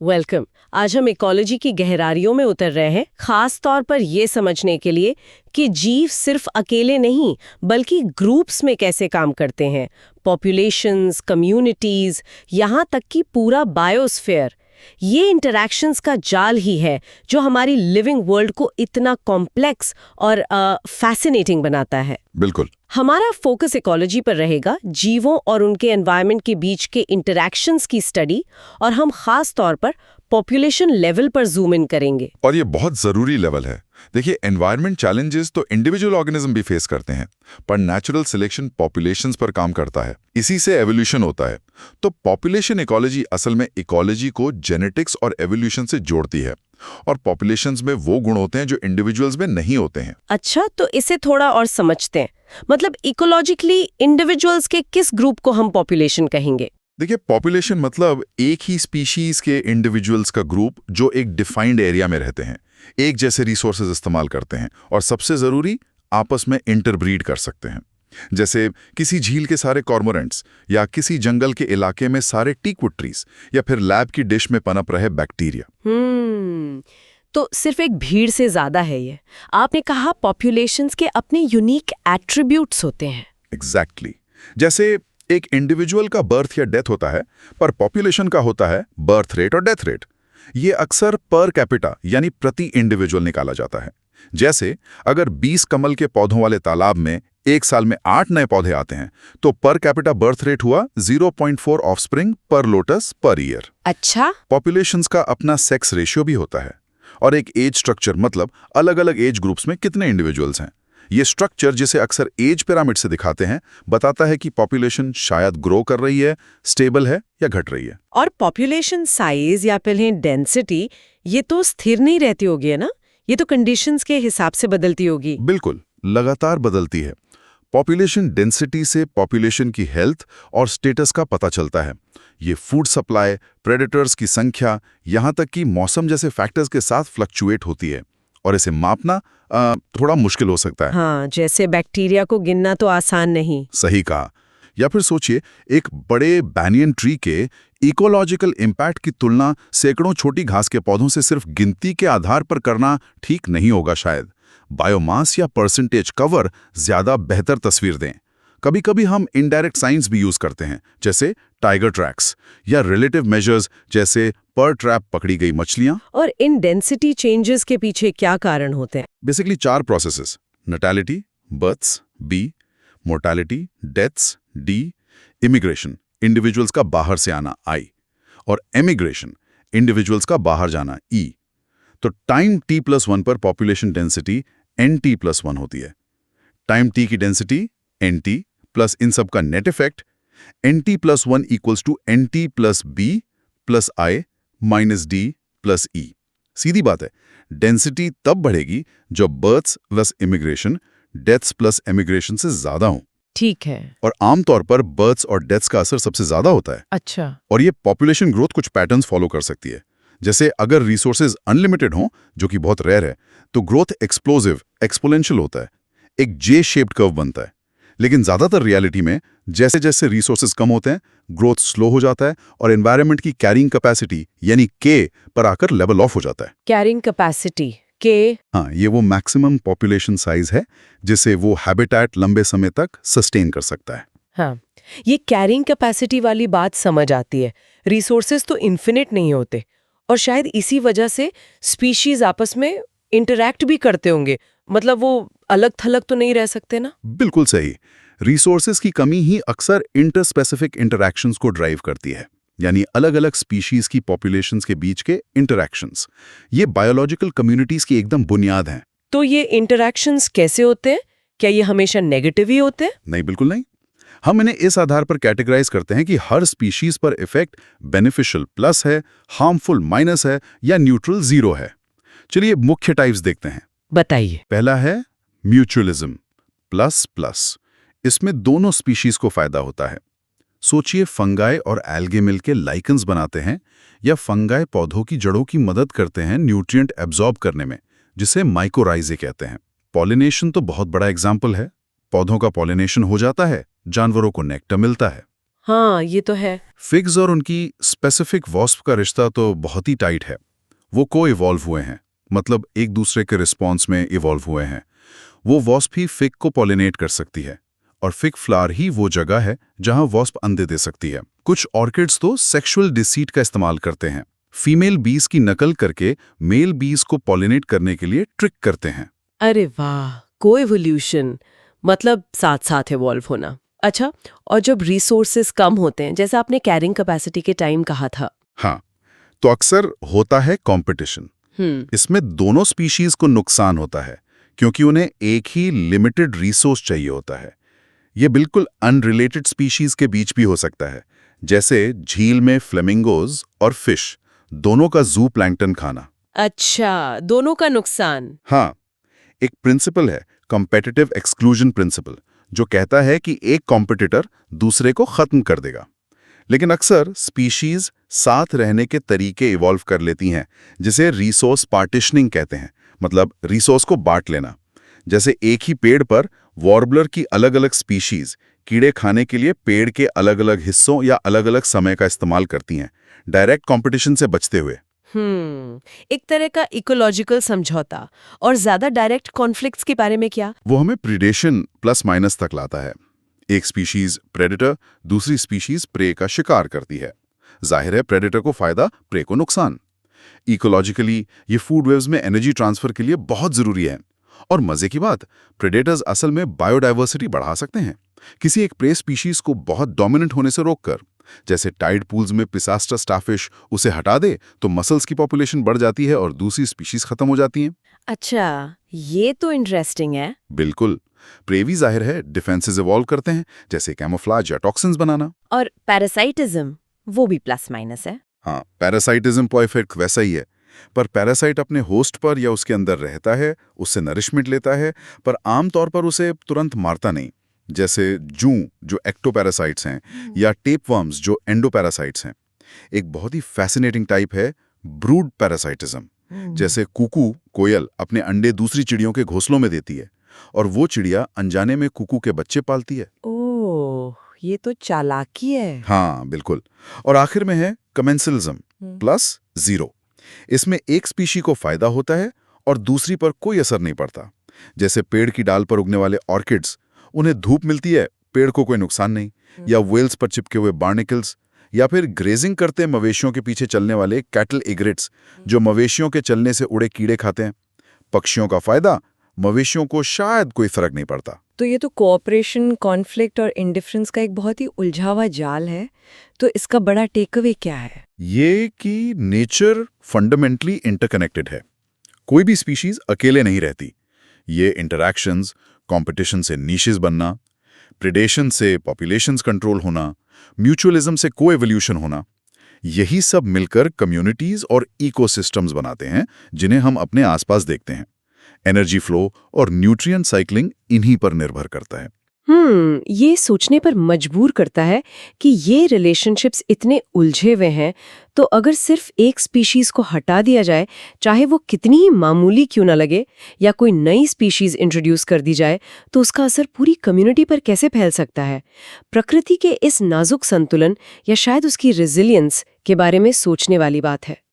Welcome. आज हम ecology की गहराइयों में उतर रहे हैं, खास तौर पर ये समझने के लिए कि जीव सिर्फ अकेले नहीं बल्कि ग्रुप्स में कैसे काम करते हैं। पॉपुलेशंस, कम्युनिटीज, यहाँ तक कि पूरा बायोस्फीयर। ये इंटरैक्शंस का जाल ही है जो हमारी लिविंग वर्ल्ड को इतना कॉम्प्लेक्स और फैसिनेटिंग बनाता है। बिल्कुल। हमारा फोकस इकोलॉजी पर रहेगा, जीवों और उनके एनवायरनमेंट के बीच के इंटरैक्शंस की स्टडी, और हम खास तौर पर पॉपुलेशन लेवल पर जूम इन करेंगे। और ये बहुत जरूरी लेवल है। देखिए, एनवायरनमेंट चैलेंजेस तो इंडिविजुअल ऑर्गेनिज्म भी फेस करते हैं, पर नेचुरल सिलेक्शन पॉपुलेशंस पर काम करता है। इसी से एवोल्यूशन होता है। तो पॉपुलेशन इकोलॉजी असल में इकोलॉजी को जेनेटिक्स और एवोल्यूशन से जोड़ती है, और पॉपुलेशंस में वो गुण होते हैं जो इंडिविजुअल्स में नहीं होते हैं। अच्छा, तो इसे थोड़ा और समझते हैं। मतलब इकोलॉजिकली इंडिविजुअल्स के किस ग्रुप को हम पॉपुलेशन कहेंगे? देखिए, पॉपुलेशन मतलब एक ही स्पीशीज के इंडिविजुअल्स का ग्रुप जो एक डिफाइंड एरिया में रहते हैं, एक जैसे रिसोर्सेज इस्तेमाल करते हैं, और सबसे जरूरी, आपस में इंटरब्रीड कर सकते हैं। जैसे किसी झील के सारे कॉर्मोरेंट्स, या किसी जंगल के इलाके में सारे टीकवुड ट्रीज, या फिर लैब की डिश में पनप रहे बैक्टीरिया। तो सिर्फ एक भीड़ से ज्यादा है ये। आपने कहा पॉपुलेशंस के अपने यूनिक एट्रीब्यूट्स होते हैं। एग्जैक्टली। जैसे एक इंडिविजुअल का बर्थ या डेथ होता है, पर पॉपुलेशन का होता है बर्थ रेट और डेथ रेट। ये अक्सर पर कैपिटा यानी प्रति इंडिविजुअल निकाला जाता है। जैसे अगर 20 कमल के पौधों वाले तालाब में एक साल में 8 नए पौधे आते हैं, तो पर कैपिटा बर्थ रेट हुआ 0.4 ऑफस्प्रिंग पर लोटस पर ईयर। अच्छा। पॉपुलेशंस का अपना सेक्स रेशियो भी होता है, और एक एज स्ट्रक्चर, मतलब अलग अलग एज ग्रुप्स में कितने इंडिविजुअल्स हैं। ये स्ट्रक्चर, जिसे अक्सर एज पिरामिड से दिखाते हैं, बताता है कि पॉपुलेशन शायद ग्रो कर रही है, स्टेबल है या घट रही है। और पॉपुलेशन साइज या पहले डेंसिटी, ये तो स्थिर नहीं रहती होगी, है ना? ये तो कंडीशंस के हिसाब से बदलती होगी। बिल्कुल, लगातार बदलती है। पॉपुलेशन डेंसिटी से पॉपुलेशन की हेल्थ और स्टेटस का पता चलता है। ये फूड सप्लाई, प्रेडेटर्स की संख्या, यहाँ तक कि मौसम जैसे फैक्टर्स के साथ फ्लक्चुएट होती है, और इसे मापना थोड़ा मुश्किल हो सकता है। हाँ, जैसे बैक्टीरिया को गिनना तो आसान नहीं। सही कहा। या फिर सोचिए, एक बड़े बैनियन ट्री के इकोलॉजिकल इम्पैक्ट की तुलना सैकड़ों छोटी घास के पौधों से सिर्फ गिनती के आधार पर करना ठीक नहीं होगा शायद। बायोमास या परसेंटेज कवर ज्यादा बेहतर तस्वीर दें। कभी कभी हम इनडायरेक्ट साइंस भी यूज करते हैं, जैसे टाइगर ट्रैक्स, या रिलेटिव मेजर्स जैसे पर ट्रैप पकड़ी गई मछलियां। और इन डेंसिटी चेंजेस के पीछे क्या कारण होते हैं? Basically 4 processes: natality, births, B; mortality, deaths, D; immigration, individuals का बाहर से आना, आई; और एमिग्रेशन, इंडिविजुअल्स का बाहर जाना, ई। तो टाइम t+1 पर पॉपुलेशन डेंसिटी nt+1 होती है। टाइम t की डेंसिटी nt प्लस इन सब का net effect nt+1 equals to nt plus b plus i minus d plus e। सीधी बात है, डेंसिटी तब बढ़ेगी जब births plus immigration deaths plus emigration से ज्यादा हो। ठीक है। और आमतौर पर बर्थ्स और डेथ्स का असर सबसे ज्यादा होता है। अच्छा। और ये पॉपुलेशन ग्रोथ कुछ पैटर्न्स फॉलो कर सकती है। जैसे अगर रिसोर्सेज अनलिमिटेड हों, जो कि बहुत रेयर है, तो ग्रोथ एक्सप्लोसिव, एक्सपोनेंशियल होता है, एक जे शेप्ड कर्व बनता है। लेकिन ज्यादातर रियलिटी में जैसे जैसे रिसोर्सेज कम होते हैं, ग्रोथ स्लो हो जाता है, और एनवायरनमेंट की कैरिंग कैपेसिटी यानी के पर आकर लेवल ऑफ हो जाता है। कैरिंग कैपेसिटी के? हाँ, ये वो मैक्सिमम पॉपुलेशन साइज है जिसे वो हैबिटेट लंबे समय तक सस्टेन कर सकता है। हाँ, ये कैरिंग कैपेसिटी वाली बात समझ आती है। रिसोर्सेज तो इन्फिनिट नहीं होते, और शायद इसी वजह से स्पीशीज आपस में इंटरैक्ट भी करते होंगे। मतलब वो अलग थलग तो नहीं रह सकते ना? बिल्कुल सही। रिसोर्सेज की कमी ही अक्सर इंटरस्पेसिफिक इंटरैक्शंस को ड्राइव करती है, यानी अलग अलग स्पीशीज की पॉपुलेशंस के बीच के इंटरैक्शंस। ये बायोलॉजिकल कम्युनिटीज की एकदम बुनियाद हैं। तो ये इंटरैक्शंस कैसे होते हैं? क्या ये हमेशा नेगेटिव ही होते हैं? नहीं, बिल्कुल नहीं। हम इन्हें इस आधार पर कैटेगराइज करते हैं कि हर स्पीशीज पर इफेक्ट बेनिफिशियल प्लस है, हार्मफुल माइनस है, या न्यूट्रल जीरो है। चलिए मुख्य टाइप्स देखते हैं। बताइए। पहला है म्यूचुअलिज्म, प्लस प्लस। इसमें दोनों स्पीशीज को फायदा होता है। सोचिए, फंगाई और एल्गे मिलके लाइकन्स बनाते हैं, या फंगाई पौधों की जड़ों की मदद करते हैं न्यूट्रिएंट एब्जॉर्ब करने में, जिसे माइकोराइजे कहते हैं। पॉलिनेशन तो बहुत बड़ा एग्जाम्पल है। पौधों का पॉलिनेशन हो जाता है, जानवरों को नेक्टर मिलता है। हाँ, ये तो है। फिग्स और उनकी स्पेसिफिक वॉस्प का रिश्ता तो बहुत ही टाइट है। वो को इवॉल्व हुए हैं, मतलब एक दूसरे के रिस्पॉन्स में इवॉल्व हुए हैं। वो वॉस्प ही फिग को पॉलिनेट कर सकती है और फिग फ्लावर ही वो जगह है जहां वॉस्प अंडे दे सकती है। कुछ ऑर्किड्स तो सेक्सुअल डिसीट का इस्तेमाल करते हैं, फीमेल बीज की नकल करके मेल बीज को पॉलिनेट करने के लिए ट्रिक करते हैं। अरे वाह, कोएवोल्यूशन मतलब साथ साथ इवॉल्व होना। अच्छा, और जब रिसोर्सेज कम होते हैं, जैसा आपने कैरिंग कैपेसिटी के टाइम कहा था। हाँ, तो अक्सर होता है कंपटीशन। इसमें दोनों स्पीशीज को नुकसान होता है क्योंकि उन्हें एक ही लिमिटेड रिसोर्स चाहिए होता है। ये बिल्कुल अनरिलेटेड स्पीशीज के बीच भी हो सकता है, जैसे झील में फ्लेमिंगोज और फिश दोनों का जू प्लैंक्टन खाना। अच्छा, दोनों का नुकसान। हाँ, एक प्रिंसिपल है कॉम्पिटिटिव एक्सक्लूजन प्रिंसिपल, जो कहता है कि एक कॉम्पिटिटर दूसरे को खत्म कर देगा। लेकिन अक्सर स्पीशीज साथ रहने के तरीके इवॉल्व कर लेती हैं, जिसे रिसोर्स पार्टिशनिंग कहते हैं, मतलब रिसोर्स को बांट लेना। जैसे एक ही पेड़ पर वॉर्बलर की अलग अलग स्पीशीज कीड़े खाने के लिए पेड़ के अलग अलग हिस्सों या अलग अलग समय का इस्तेमाल करती हैं, डायरेक्ट कंपटीशन से बचते हुए। एक तरह का इकोलॉजिकल समझौता। और ज्यादा डायरेक्ट कॉन्फ्लिक्ट्स के बारे में क्या? वो हमें प्रीडेशन प्लस माइनस तक लाता है। एक स्पीशीज प्रेडेटर दूसरी स्पीशीज प्रे का शिकार करती है। जाहिर है प्रेडेटर को फायदा, प्रे को नुकसान। इकोलॉजिकली ये फूड वेव्स में एनर्जी ट्रांसफर के लिए बहुत जरूरी है। और मजे की बात, प्रेडेटर्स असल में बायोडाइवर्सिटी बढ़ा सकते हैं, किसी एक प्रे स्पीशीज को बहुत डोमिनेंट होने से रोककर। जैसे टाइड पूल्स में पिसास्टर स्टारफिश उसे हटा दे तो मसल्स की पॉपुलेशन बढ़ जाती है और दूसरी स्पीशीज खत्म हो जाती हैं। अच्छा, ये तो इंटरेस्टिंग है। बिल्कुल। प्रेवी जाहिर है डिफेंसेस इवॉल्व करते हैं, जैसे कैमोफ्लाज या टॉक्सिन्स बनाना। और पैरासाइटिज्म, वो भी प्लस माइनस है। हाँ, पैरासाइटिज्म परफेक्ट वैसा ही है, पर पैरासाइट अपने होस्ट पर या उसके अंदर रहता है, उससे नरिशमेंट लेता है, पर आमतौर पर उसे तुरंत मारता नहीं। जैसे जू जो एक्टोपैरासाइट्स हैं या टेपवर्म्स जो एंडोपैरासाइट्स हैं। एक बहुत ही फैसिनेटिंग टाइप है ब्रूड पैरासाइटिज्म। जैसे कुकू कोयल अपने अंडे दूसरी चिड़ियों के घोंसलों में देती है और वो चिड़िया अनजाने में कुकू के बच्चे पालती है। ओह, ये तो चालाकी है। हाँ बिल्कुल। और आखिर में है कमेंसलिज्म प्लस जीरो। इसमें एक स्पीशी को फायदा होता है और दूसरी पर कोई असर नहीं पड़ता। जैसे पेड़ की डाल पर उगने वाले ऑर्किड्स, उन्हें धूप मिलती है, पेड़ को कोई नुकसान नहीं। या वेल्स पर चिपके हुए बार्निकल्स, या फिर ग्रेजिंग करते मवेशियों के पीछे चलने वाले कैटल इग्रेट्स, जो मवेशियों के चलने से उड़े कीड़े खाते हैं। पक्षियों का फायदा, मवेशियों को शायद कोई फर्क नहीं पड़ता। तो ये तो कोऑपरेशन, कॉन्फ्लिक्ट और इंडिफरेंस का एक बहुत ही उलझा हुआ जाल है। तो इसका बड़ा टेकअवे क्या है? ये कि नेचर फंडामेंटली इंटरकनेक्टेड है। कोई भी स्पीशीज अकेले नहीं रहती। ये इंटरैक्शंस, कंपटीशन से नीशेस बनना, प्रेडेशन से पॉपुलेशंस कंट्रोल होना, म्यूचुअलिज्म से कोएवोल्यूशन होना, यही सब मिलकर कम्युनिटीज और इकोसिस्टम्स बनाते हैं जिन्हें हम अपने आसपास देखते हैं। एनर्जी फ्लो और न्यूट्रिएंट साइक्लिंग इन्हीं पर निर्भर करता है। ये सोचने पर मजबूर करता है कि ये रिलेशनशिप्स इतने उलझे हुए हैं, तो अगर सिर्फ एक स्पीशीज को हटा दिया जाए, चाहे वो कितनी ही मामूली क्यों ना लगे, या कोई नई स्पीशीज इंट्रोड्यूस कर दी जाए, तो उसका असर पूरी कम्युनिटी पर कैसे फैल सकता है? प्रकृति के इस नाजुक संतुलन या शायद उसकी रेजिलियंस के बारे में सोचने वाली बात है।